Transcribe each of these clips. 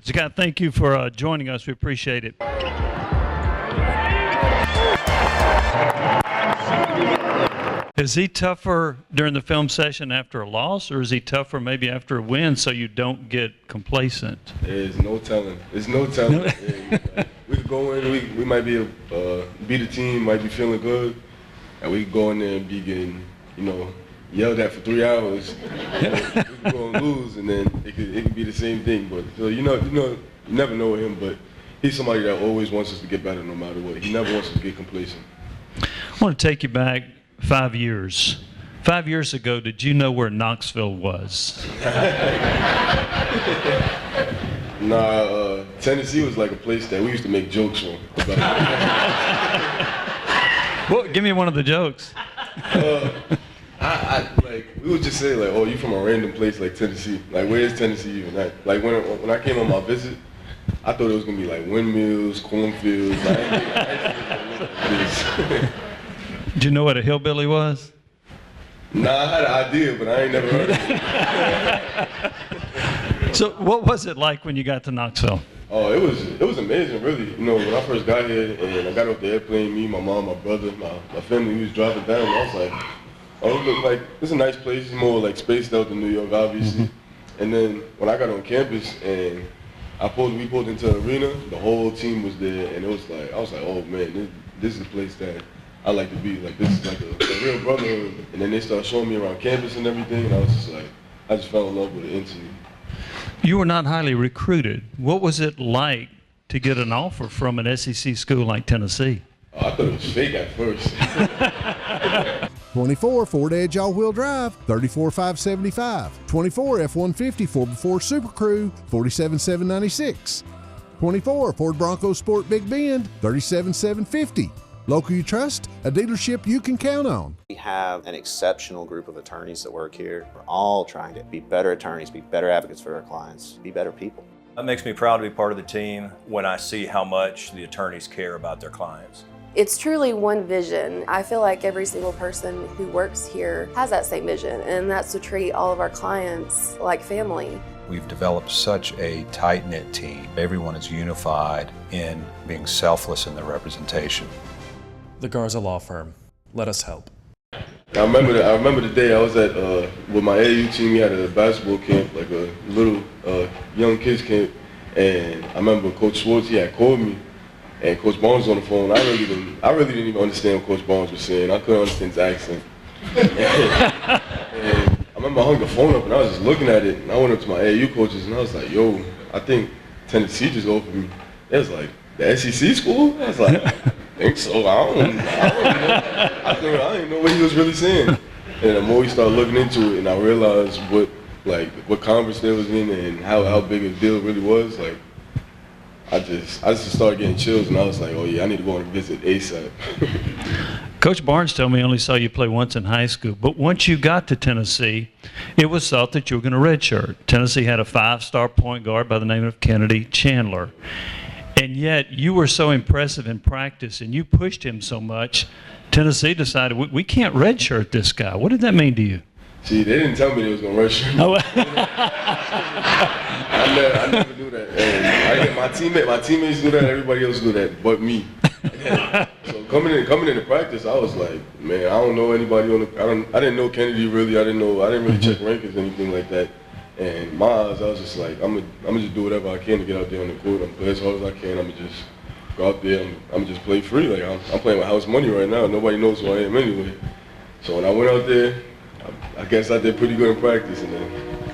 Zakai, thank you for joining us. We appreciate it. Is he tougher during the film session after a loss, or is he tougher maybe after a win so you don't get complacent? There's no telling. There's no telling. We could go in, we might be beat a team, might be feeling good, and we could go in there and be getting, yelled at for 3 hours. We could go and lose, and then it could be the same thing. But so you never know him, but he's somebody that always wants us to get better no matter what. He never wants us to get complacent. I want to take you back 5 years. 5 years ago, did you know where Knoxville was? Nah, Tennessee was like a place that we used to make jokes from. Well, give me one of the jokes. We would just say like, oh, you from a random place like Tennessee. Like, where is Tennessee even at? Like, when I came on my visit, I thought it was gonna be like windmills, cornfields. Did you know what a hillbilly was? Nah, I had an idea, but I ain't never heard of it. So what was it like when you got to Knoxville? Oh, it was amazing, really. When I first got here and I got off the airplane, me, my mom, my brother, my family, we was driving down, and I was like, oh, it looked like it's a nice place. It's more like spaced out than New York, obviously. Mm-hmm. And then when I got on campus and we pulled into the arena, the whole team was there, and it was like, I was like, oh man, this is a place that I like to be. Like, this is like a real brotherhood. And then they started showing me around campus and everything, and I was just like, I just fell in love with it instantly. You were not highly recruited. What was it like to get an offer from an SEC school like Tennessee? Oh, I thought it was fake at first. 24 Ford Edge all-wheel drive, $34,575. 24 F-150 4x4 Super Crew, $47,796. 24 Ford Bronco Sport Big Bend, $37,750. Local you trust, a dealership you can count on. We have an exceptional group of attorneys that work here. We're all trying to be better attorneys, be better advocates for our clients, be better people. It makes me proud to be part of the team when I see how much the attorneys care about their clients. It's truly one vision. I feel like every single person who works here has that same vision, and that's to treat all of our clients like family. We've developed such a tight-knit team. Everyone is unified in being selfless in their representation. The Garza Law Firm. Let us help. I remember the day I was at with my AAU team. We had a basketball camp, like a little young kids camp, and I remember Coach Schwartz, he had called me, and Coach Barnes was on the phone. I really didn't even understand what Coach Barnes was saying. I couldn't understand his accent. And I remember I hung the phone up and I was just looking at it, and I went up to my AAU coaches and I was like, yo, I think Tennessee just offered me. It was like, the SEC school? I was like, I think so. I don't know. I didn't know what he was really saying. And the more we started looking into it and I realized what conference they was in and how big a deal it really was, like, I just started getting chills, and I was like, oh yeah, I need to go on a visit ASAP. Coach Barnes told me he only saw you play once in high school, but once you got to Tennessee, it was thought that you were going to redshirt. Tennessee had a 5-star point guard by the name of Kennedy Chandler. And yet you were so impressive in practice and you pushed him so much, Tennessee decided, we can't redshirt this guy. What did that mean to you? See, they didn't tell me they was going to redshirt me. I never knew that. And my teammates knew that, everybody else knew that, but me. So coming into practice, I was like, man, I don't know anybody I didn't know Kennedy really. I didn't really check rankings or anything like that. And in my eyes, I was just like, I'm gonna just do whatever I can to get out there on the court. I'm gonna play as hard as I can. I'm gonna just go out there. I'm gonna just play free. Like I'm playing with house money right now. Nobody knows who I am anyway. So when I went out there, I guess I did pretty good in practice, and then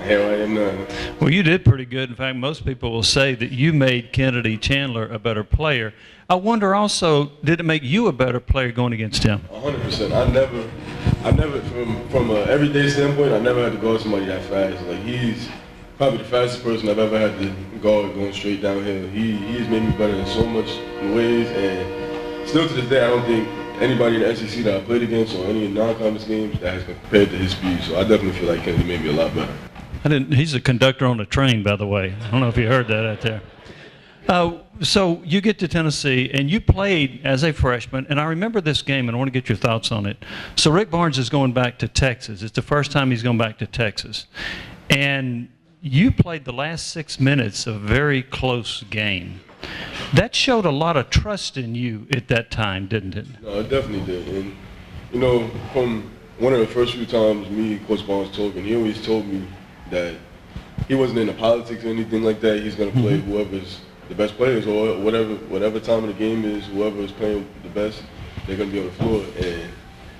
here I am now. Well, you did pretty good. In fact, most people will say that you made Kennedy Chandler a better player. I wonder also, did it make you a better player going against him? 100%. I never, from an everyday standpoint, I never had to guard somebody that fast. Like, he's probably the fastest person I've ever had to guard going straight downhill. He's made me better in so much ways, and still to this day, I don't think anybody in the SEC that I played against or any non-conference games that has compared to his speed. So I definitely feel like Kennedy made me a lot better. He's a conductor on a train, by the way. I don't know if you heard that out there. So you get to Tennessee, and you played as a freshman, and I remember this game, and I want to get your thoughts on it. So Rick Barnes is going back to Texas. It's the first time he's going back to Texas. And you played the last 6 minutes of a very close game. That showed a lot of trust in you at that time, didn't it? No, it definitely did. And, you know, from one of the first few times me and Coach Barnes talking, he always told me that he wasn't into politics or anything like that. He's going to play whoever's the best players, or whatever time of the game is, whoever is playing the best, they're going to be on the floor. And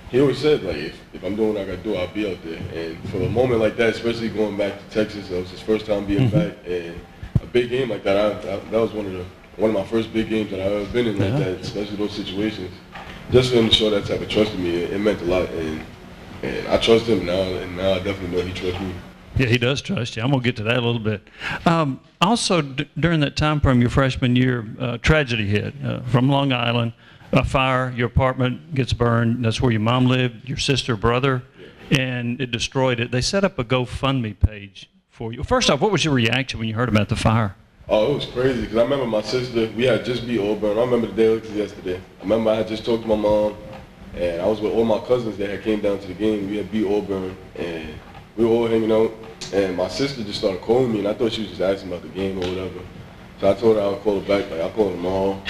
he always said, like, if I'm doing what I got to do, I'll be out there. And for a moment like that, especially going back to Texas, that was his first time being back. And a big game like that, that was one of my first big games that I've ever been in like that, especially those situations. Just for him to show that type of trust in me, it meant a lot. And I trust him now, and now I definitely know he trusts me. Yeah, he does trust you. I'm going to get to that a little bit. Also, during that time frame, your freshman year, tragedy hit from Long Island. A fire, your apartment gets burned. That's where your mom lived, your sister, brother, and it destroyed it. They set up a GoFundMe page for you. First off, what was your reaction when you heard about the fire? Oh, it was crazy, because I remember my sister, we had just beat Auburn. I remember the day like yesterday. I remember I had just talked to my mom, and I was with all my cousins that had came down to the game. We had beat Auburn, and we were all hanging out, and my sister just started calling me, and I thought she was just asking about the game or whatever. So I told her I'll call her back, like I'll call her tomorrow,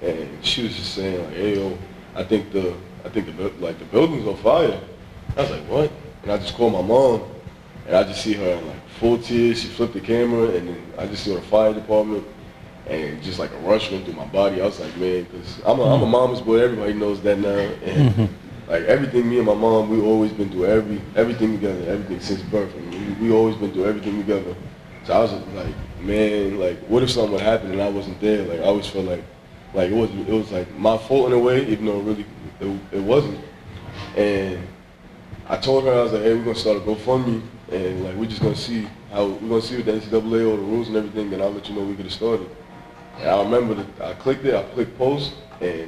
and she was just saying like, hey yo, I think the building's on fire. I was like, what? And I just called my mom, and I just see her in like full tears. She flipped the camera, and then I just see her fire department, and just like a rush went through my body. I was like, man, because I'm a mama's boy. Everybody knows that now, and like everything, me and my mom, we always been through everything together, everything since birth. I mean, we always been through everything together. So I was like, man, like what if something would happen and I wasn't there? Like I always felt like it was like my fault in a way, even though really it wasn't. And I told her, I was like, hey, we're gonna start a GoFundMe, and like we're just gonna see what the NCAA, all the rules and everything, then I'll let you know we could have started. And I remember that I clicked it, I clicked post, and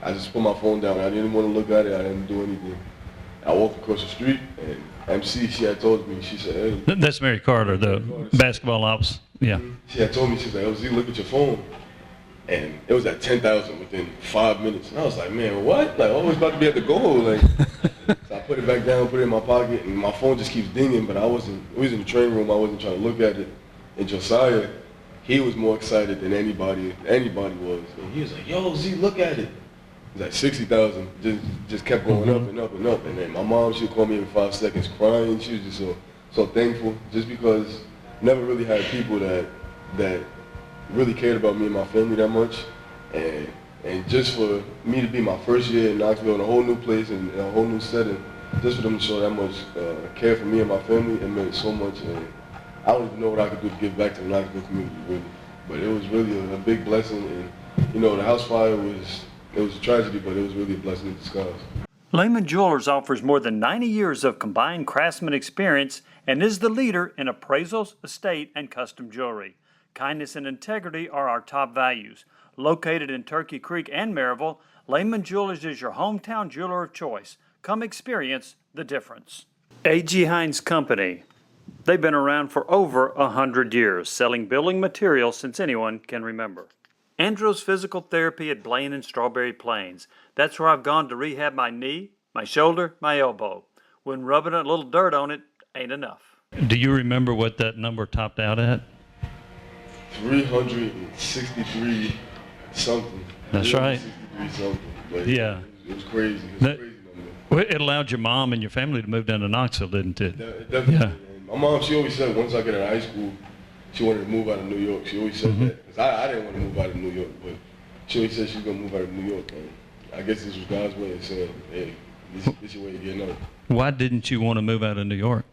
I just put my phone down. I didn't want to look at it, I didn't do anything. I walked across the street, and MC, she had told me, she said, hey. That's Mary Carter, the basketball ops. Yeah. She had told me, she was like, LZ, look at your phone. And it was at 10,000 within 5 minutes. And I was like, man, what? Like, I was about to be at the goal. Like, so I put it back down, put it in my pocket, and my phone just keeps dinging, but it was in the training room, I wasn't trying to look at it. And Josiah, he was more excited than anybody was. And he was like, yo, Z, look at it. It was like 60,000, just kept going up and up and up. And then my mom, she'd call me every 5 seconds crying. She was just so thankful, just because I never really had people that really cared about me and my family that much. And just for me to be my first year in Knoxville in a whole new place and in a whole new setting, just for them to show that much care for me and my family, it meant so much. And I don't even know what I could do to give back to the Knoxville community, really. But it was really a big blessing. And, you know, the house fire was a tragedy, but it was really a blessing in disguise. Lehman Jewelers offers more than 90 years of combined craftsman experience and is the leader in appraisals, estate, and custom jewelry. Kindness and integrity are our top values. Located in Turkey Creek and Maryville, Lehman Jewelers is your hometown jeweler of choice. Come experience the difference. A.G. Hines Company. They've been around for over 100 years, selling building materials since anyone can remember. Andros Physical Therapy at Blaine and Strawberry Plains. That's where I've gone to rehab my knee, my shoulder, my elbow. When rubbing a little dirt on it ain't enough. Do you remember what that number topped out at? 363 something. That's right. 363 something. But yeah. It was crazy. It was a crazy number. Well, it allowed your mom and your family to move down to Knoxville, didn't it? It definitely. Yeah. And my mom, she always said once I get out of high school, she wanted to move out of New York. She always said that. 'Cause I didn't want to move out of New York, but she always said she was going to move out of New York. And I guess this was God's way of saying, hey, this is your way of getting out. Why didn't you want to move out of New York?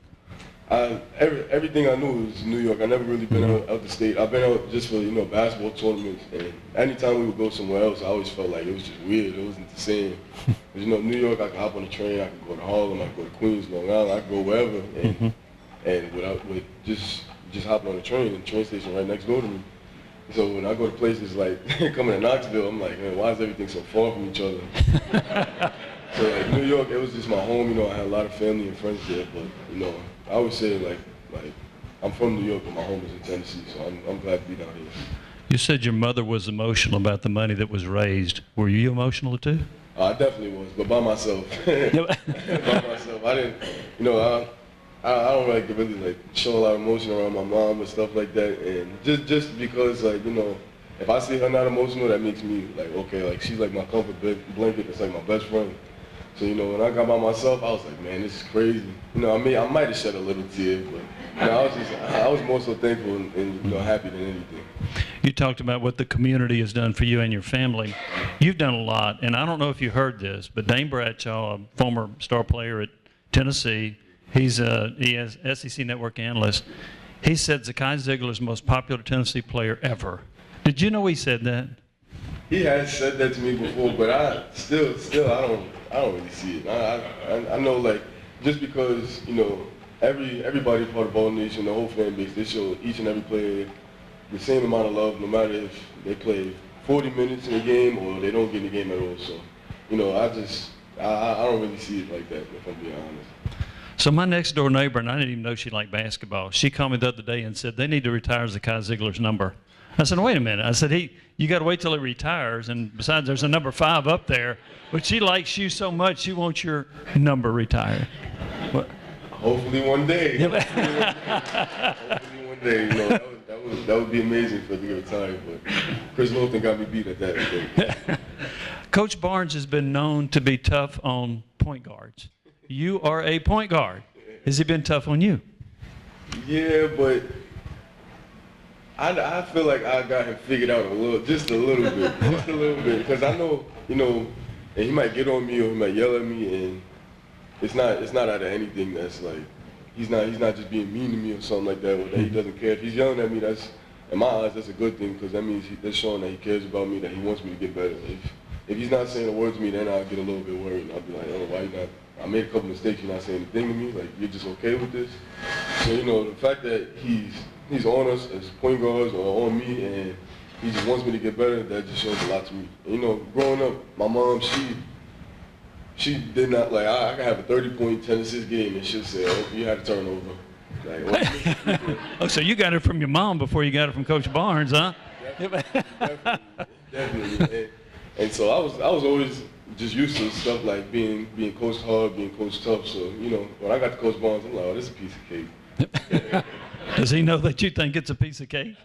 Everything I knew was New York. I never really been out the state. I've been out just for, basketball tournaments. And anytime we would go somewhere else, I always felt like it was just weird. It wasn't the same. New York, I could hop on the train. I could go to Harlem. I could go to Queens, Long Island. I could go wherever. And with just hopping on the train station right next door to me. So when I go to places like coming to Knoxville, I'm like, man, why is everything so far from each other? So like New York, it was just my home. I had a lot of family and friends there. But I always say like I'm from New York, but my home is in Tennessee. So I'm glad to be down here. You said your mother was emotional about the money that was raised. Were you emotional too? I definitely was, but by myself. By myself. I didn't. I don't like to really like show a lot of emotion around my mom and stuff like that, and just because like, you know, if I see her not emotional, that makes me like, okay, like she's like my comfort blanket. It's like my best friend. So, you know, when I got by myself, I was like, man, this is crazy. You know, I might have shed a little tear, but you know, I was more so thankful and you know, happy than anything. You talked about what the community has done for you and your family. You've done a lot, and I don't know if you heard this, but Dane Bradshaw, a former star player at Tennessee, he is SEC Network analyst. He said Zakai Zeigler is the most popular Tennessee player ever. Did you know he said that? He has said that to me before, but I still I don't really see it. I know, like, just because, you know, everybody part of Ball Nation, the whole fan base, they show each and every player the same amount of love, no matter if they play 40 minutes in a game or they don't get in the game at all. So, you know, I don't really see it like that, if I'm being honest. So my next door neighbor, and I didn't even know she liked basketball, she called me the other day and said they need to retire Zakai Zeigler's number. I said, wait a minute. I said, you got to wait till he retires, and besides, there's a number 5 up there. But she likes you so much, she wants your number retired. What? Hopefully one day. Hopefully one day. You know, that would be amazing for it to get retired. But Chris Lofton got me beat at that. Coach Barnes has been known to be tough on point guards. You are a point guard. Has he been tough on you? Yeah, but I feel like I got him figured out just a little bit, because I know, you know, and he might get on me or he might yell at me, and it's not out of anything that's like, he's not just being mean to me or something like that, or that he doesn't care. If he's yelling at me, that's, in my eyes, that's a good thing, because that means that's showing that he cares about me, that he wants me to get better. If he's not saying a word to me, then I'll get a little bit worried. I'll be like, oh, why you not? I made a couple mistakes, you're not saying anything to me, like, you're just okay with this? So, you know, the fact that he's on us as point guards or on me, and he just wants me to get better, that just shows a lot to me. You know, growing up, my mom, she did not, like, I could have a 30-point, 10-assist game, and she'll say, oh, you had a turnover. Like, oh, so you got it from your mom before you got it from Coach Barnes, huh? Definitely. And so I was always just used to stuff like being coached hard, being coached tough. So, you know, when I got to Coach Barnes, I'm like, oh, this is a piece of cake. Does he know that you think it's a piece of cake?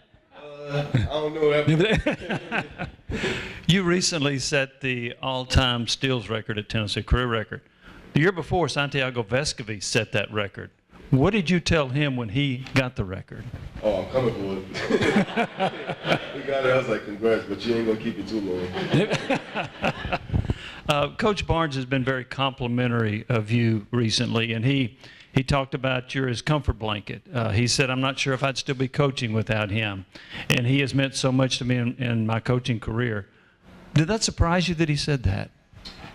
I don't know that. You recently set the all-time steals record at Tennessee, career record. The year before, Santiago Vescovi set that record. What did you tell him when he got the record? Oh, I'm coming for it. He got it. I was like, congrats, but you ain't going to keep it too long. Coach Barnes has been very complimentary of you recently, and he talked about you're his comfort blanket. He said, I'm not sure if I'd still be coaching without him. And he has meant so much to me in my coaching career. Did that surprise you that he said that?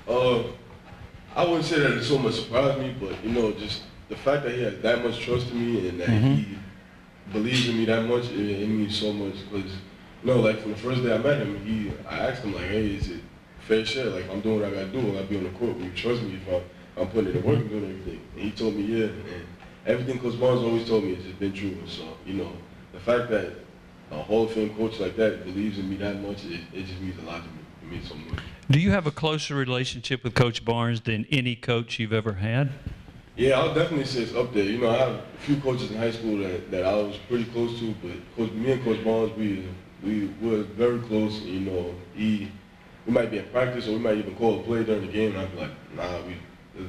I wouldn't say that it so much surprised me, but, you know, just the fact that he has that much trust in me and that he believes in me that much, it means so much. Because, you know, like from the first day I met him, I asked him, like, hey, is it fair share? Like, I'm doing what I got to do when I be on the court. Will you trust me if I'm putting it in work and doing everything? And he told me, yeah. And everything Coach Barnes always told me has just been true. So, you know, the fact that a Hall of Fame coach like that believes in me that much, it just means a lot to me. It means so much. Do you have a closer relationship with Coach Barnes than any coach you've ever had? Yeah, I'll definitely say it's up there. You know, I have a few coaches in high school that I was pretty close to, but me and Coach Barnes, we were very close. You know, we might be in practice or we might even call a play during the game, and I'd be like, nah,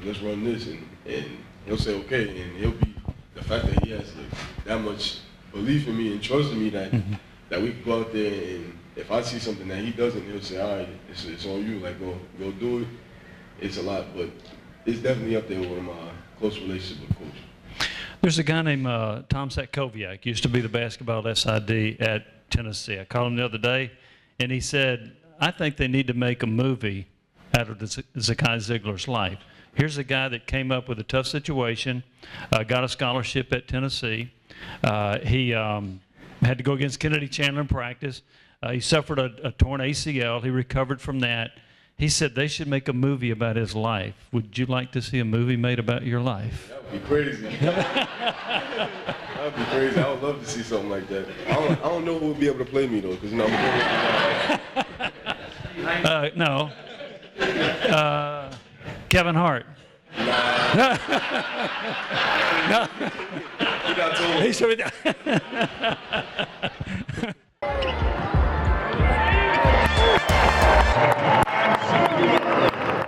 let's run this, and he'll say okay, and he'll be the fact that he has like that much belief in me and trust in me that we can go out there, and if I see something that he doesn't, he'll say, all right, it's on you, like go do it. It's a lot, but it's definitely up there with my close relationship with the coach. There's a guy named Tom Satkowiak, used to be the basketball SID at Tennessee. I called him the other day, and he said, I think they need to make a movie out of Zakai Zeigler's life. Here's a guy that came up with a tough situation, got a scholarship at Tennessee. He had to go against Kennedy Chandler in practice. He suffered a torn ACL. He recovered from that. He said they should make a movie about his life. Would you like to see a movie made about your life? That would be crazy. That would be crazy. I would love to see something like that. I don't know who would be able to play me, though, because, you know, No. Kevin Hart. No. He not told me. He showed me that.